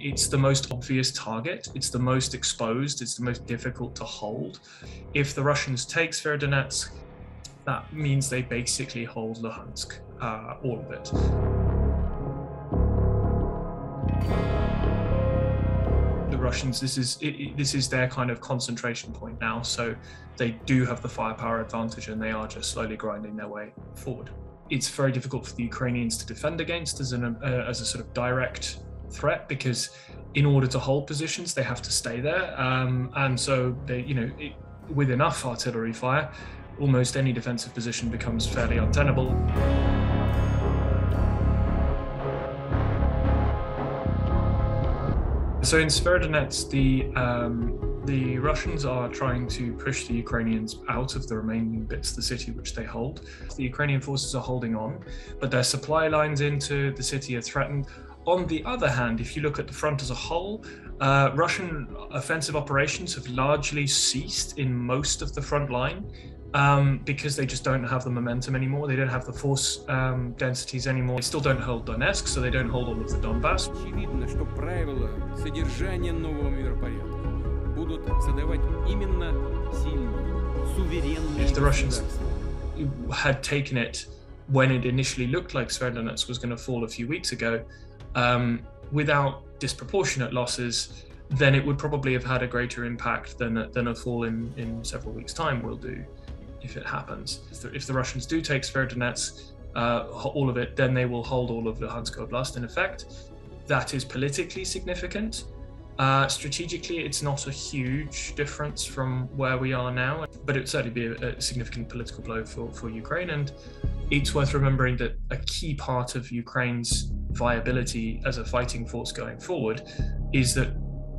It's the most obvious target. It's the most exposed. It's the most difficult to hold. If the Russians take Sjeverodonjeck, that means they basically hold Luhansk, all of it. The Russians, this is their kind of concentration point now, so they do have the firepower advantage and they are just slowly grinding their way forward. It's very difficult for the Ukrainians to defend against as a sort of direct threat, because in order to hold positions they have to stay there, and so they, with enough artillery fire, almost any defensive position becomes fairly untenable. So in Sjeverodonjeck, the Russians are trying to push the Ukrainians out of the remaining bits of the city which they hold. The Ukrainian forces are holding on, but their supply lines into the city are threatened. On the other hand, if you look at the front as a whole, Russian offensive operations have largely ceased in most of the front line, because they just don't have the momentum anymore. They don't have the force densities anymore. They still don't hold Donetsk, so they don't hold all of the Donbass. Очевидно, что правила содержания нового миропорядка будут задавать именно сильные, суверенные. If the Russians had taken it when it initially looked like Sjeverodonjeck was going to fall a few weeks ago, without disproportionate losses, then it would probably have had a greater impact than a fall in several weeks' time will do, if it happens. If the Russians do take Sjeverodonjeck, all of it, then they will hold all of Luhansk Oblast in effect. That is politically significant. Strategically, it's not a huge difference from where we are now, but it would certainly be a significant political blow for Ukraine. And it's worth remembering that a key part of Ukraine's viability as a fighting force going forward is that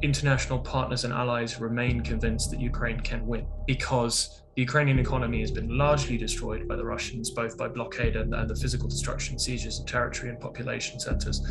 international partners and allies remain convinced that Ukraine can win, because the Ukrainian economy has been largely destroyed by the Russians, both by blockade and the physical destruction, seizures of territory and population centers.